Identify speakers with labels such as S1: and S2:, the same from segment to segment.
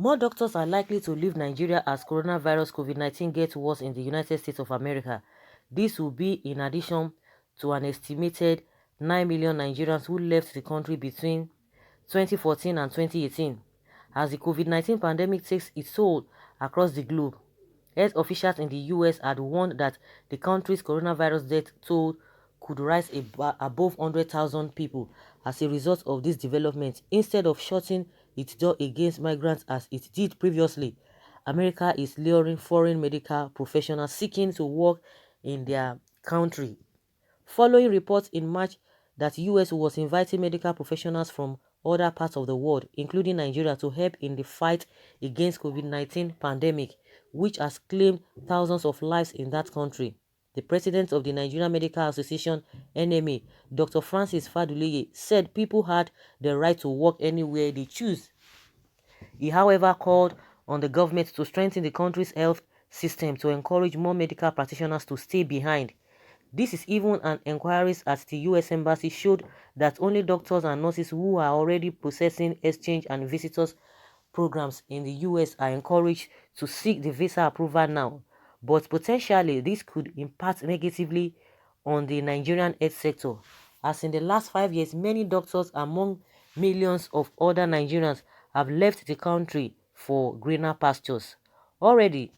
S1: More doctors are likely to leave Nigeria as coronavirus COVID-19 gets worse in the United States of America. This will be in addition to an estimated 9 million Nigerians who left the country between 2014 and 2018. As the COVID-19 pandemic takes its toll across the globe, health officials in the US had warned that the country's coronavirus death toll could rise above 100,000 people as a result of this development. Instead of shutting its door against migrants as it did previously, America is luring foreign medical professionals seeking to work in their country. Following reports in March that US was inviting medical professionals from other parts of the world, including Nigeria, to help in the fight against COVID-19 pandemic, which has claimed thousands of lives in that country. The president of the Nigerian Medical Association, NMA, Dr. Francis Faduleye, said people had the right to work anywhere they choose. He, however, called on the government to strengthen the country's health system to encourage more medical practitioners to stay behind. This is even an inquiries at the US Embassy showed that only doctors and nurses who are already processing exchange and visitors programs in the US are encouraged to seek the visa approval now. But potentially, this could impact negatively on the Nigerian health sector, as in the last 5 years, many doctors among millions of other Nigerians have left the country for greener pastures. Already,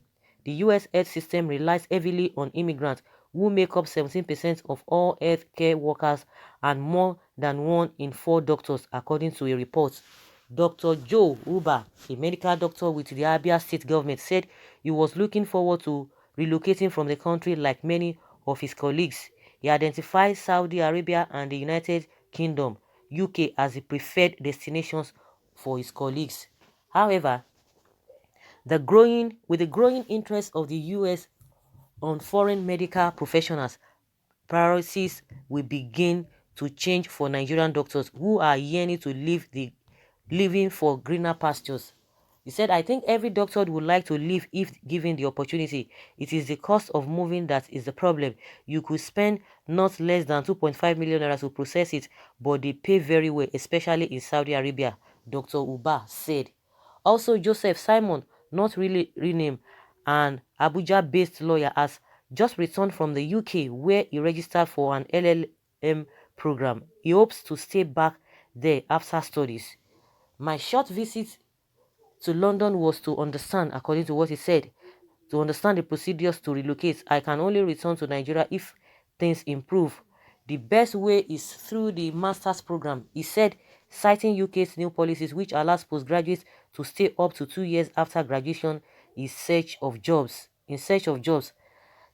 S1: the US health system relies heavily on immigrants who make up 17% of all healthcare workers and more than 1 in 4 doctors, according to a report. Dr. Joe Uba, a medical doctor with the Abia state government, said he was looking forward to relocating from the country like many of his colleagues. He identified Saudi Arabia and the United Kingdom, UK, as the preferred destinations for his colleagues. However, with the growing interest of the US on foreign medical professionals, priorities will begin to change for Nigerian doctors who are yearning to living for greener pastures. He said, I think every doctor would like to leave if given the opportunity. It is the cost of moving that is the problem. You could spend not less than 2.5 million naira to process it, but they pay very well, especially in Saudi Arabia, Dr. Uba said. Also, Joseph Simon, not really renamed, an Abuja-based lawyer, has just returned from the UK where he registered for an LLM program. He hopes to stay back there after studies. My short visit to London was to understand, according to what he said, to understand the procedures to relocate. I can only return to Nigeria if things improve. The best way is through the master's program, he said, citing UK's new policies which allows postgraduates to stay up to 2 years after graduation in search of jobs.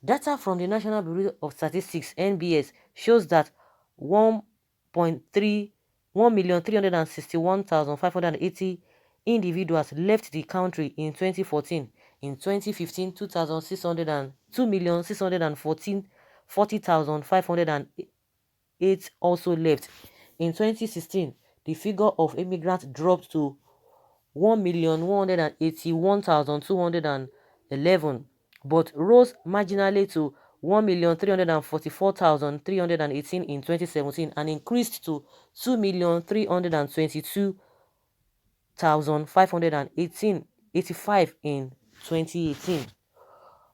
S1: Data from the National Bureau of Statistics (NBS) shows that 1,361,580 individuals left the country in 2014. In 2015, 2,614,508 also left. In 2016, the figure of immigrants dropped to 1,181,211, but rose marginally to 1,344,318 in 2017 and increased to 2,322,585 in 2018.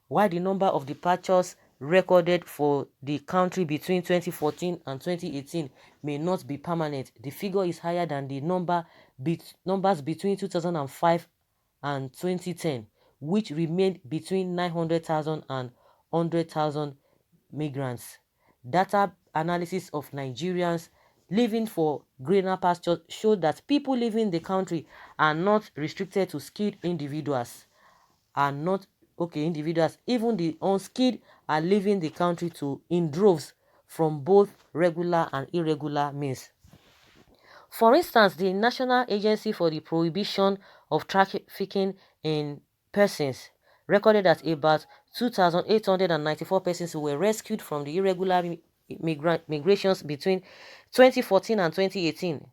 S1: While the number of departures recorded for the country between 2014 and 2018 may not be permanent, the figure is higher than the numbers between 2005 and 2010, which remained between 900,000 and 100,000 migrants. Data analysis of Nigerians living for greener pastures showed that people leaving the country are not restricted to skilled individuals. Even the unskilled are leaving the country in droves from both regular and irregular means. For instance, the National Agency for the Prohibition of Trafficking in Persons recorded that about 2,894 persons were rescued from the irregular migrations between 2014 and 2018.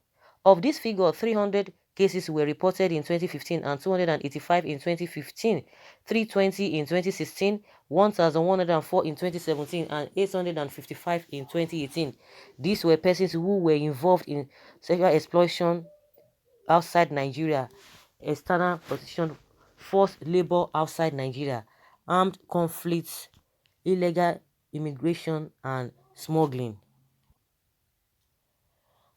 S1: Of this figure, 300 cases were reported in 2015 and 285 in 2015, 320 in 2016, 1,104 in 2017, and 855 in 2018. These were persons who were involved in sexual exploitation outside Nigeria. external position, forced labor outside Nigeria, armed conflicts, illegal immigration, and smuggling.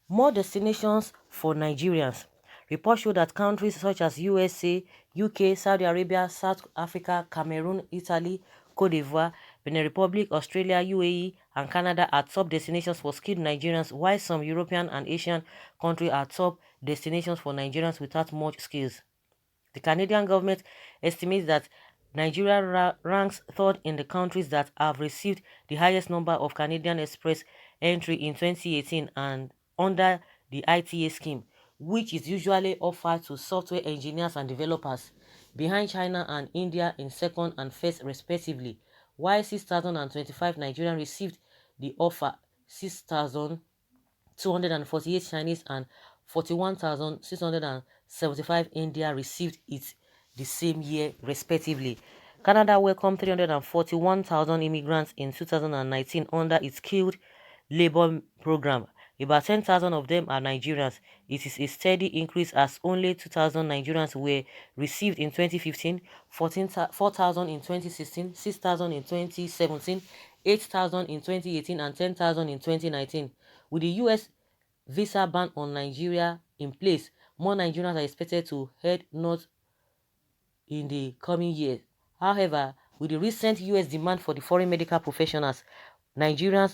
S1: More destinations for Nigerians. Reports show that countries such as USA, UK, Saudi Arabia, South Africa, Cameroon, Italy, Cote d'Ivoire, Benin Republic, Australia, UAE, and Canada are top destinations for skilled Nigerians, while some European and Asian countries are top destinations for Nigerians without much skills. The Canadian government estimates that Nigeria ranks third in the countries that have received the highest number of Canadian Express entry in 2018 and under the ITA scheme, which is usually offered to software engineers and developers, behind China and India in second and first respectively, while 6,025 Nigerians received the offer, 6,248 Chinese and 41,675 India received it the same year respectively. Canada welcomed 341,000 immigrants in 2019 under its skilled labor program. About 10,000 of them are Nigerians. It is a steady increase as only 2,000 Nigerians were received in 2015, 4,000 in 2016, 6,000 in 2017, 8,000 in 2018, and 10,000 in 2019. With the U.S. visa ban on Nigeria in place, more Nigerians are expected to head north in the coming years. However, with the recent U.S. demand for the foreign medical professionals, Nigerian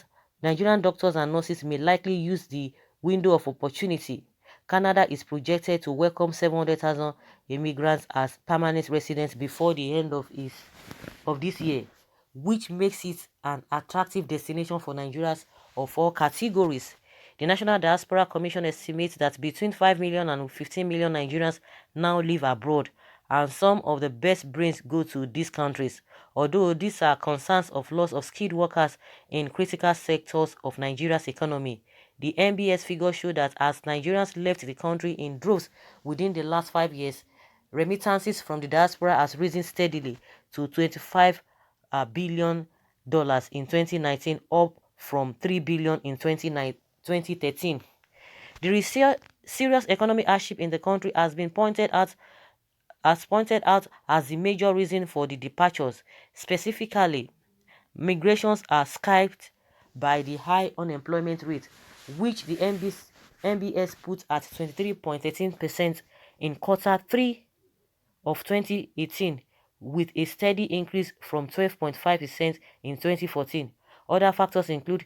S1: doctors and nurses may likely use the window of opportunity. Canada is projected to welcome 700,000 immigrants as permanent residents before the end of this year, which makes it an attractive destination for Nigerians of all categories. The National Diaspora Commission estimates that between 5 million and 15 million Nigerians now live abroad, and some of the best brains go to these countries. Although these are concerns of loss of skilled workers in critical sectors of Nigeria's economy, the NBS figures show that as Nigerians left the country in droves within the last 5 years, remittances from the diaspora has risen steadily to $25 billion in 2019, up from $3 billion in 2013. The serious economic hardship in the country has been pointed out as the major reason for the departures. Specifically, migrations are skyped by the high unemployment rate, which the NBS put at 23.13% in quarter 3 of 2018, with a steady increase from 12.5% in 2014. Other factors include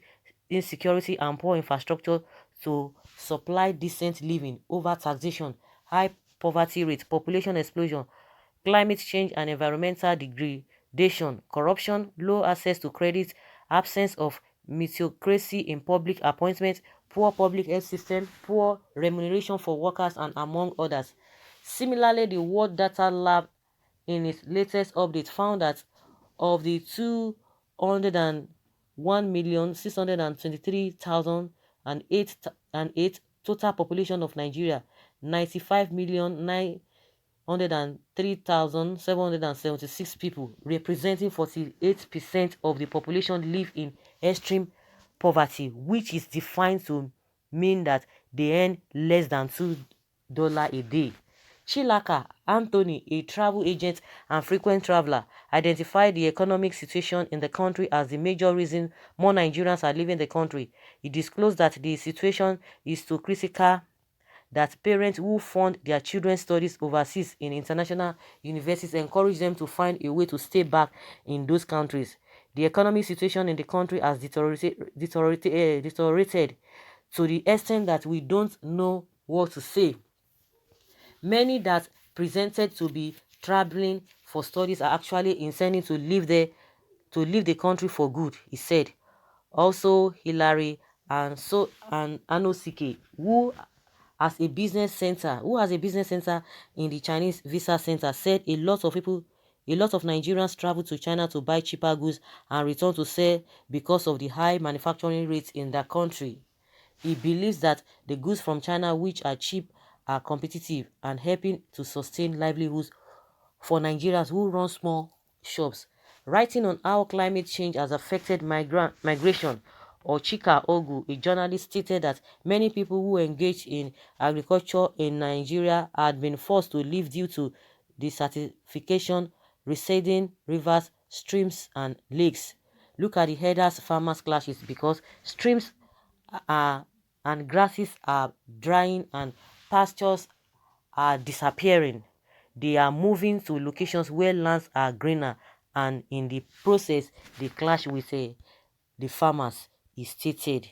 S1: insecurity and poor infrastructure to supply decent living, over taxation, high poverty rate, population explosion, climate change and environmental degradation, corruption, low access to credit, absence of meritocracy in public appointments, poor public health system, poor remuneration for workers, and among others. Similarly, the World Data Lab in its latest update found that of the 201,623,008 total population of Nigeria, 95,903,776 people, representing 48% of the population, live in extreme poverty, which is defined to mean that they earn less than $2 a day. Chilaka Anthony, a travel agent and frequent traveler, identified the economic situation in the country as the major reason more Nigerians are leaving the country. He disclosed that the situation is so critical that parents who fund their children's studies overseas in international universities encourage them to find a way to stay back in those countries. The economic situation in the country has deteriorated to the extent that we don't know what to say. Many that presented to be traveling for studies are actually intending to leave the country for good, he said. Also, Hilary and Anosike, who has a business center in the Chinese Visa Center, said a lot of Nigerians travel to China to buy cheaper goods and return to sell because of the high manufacturing rates in that country. He believes that the goods from China, which are cheap, are competitive and helping to sustain livelihoods for Nigerians who run small shops. Writing on how climate change has affected migration, Ochika Ogu, a journalist, stated that many people who engage in agriculture in Nigeria had been forced to leave due to desertification, receding rivers, streams, and lakes. Look at the headers farmers clashes, because streams are and grasses are drying and pastures are disappearing. They are moving to locations where lands are greener, and in the process they clash with the farmers, is stated.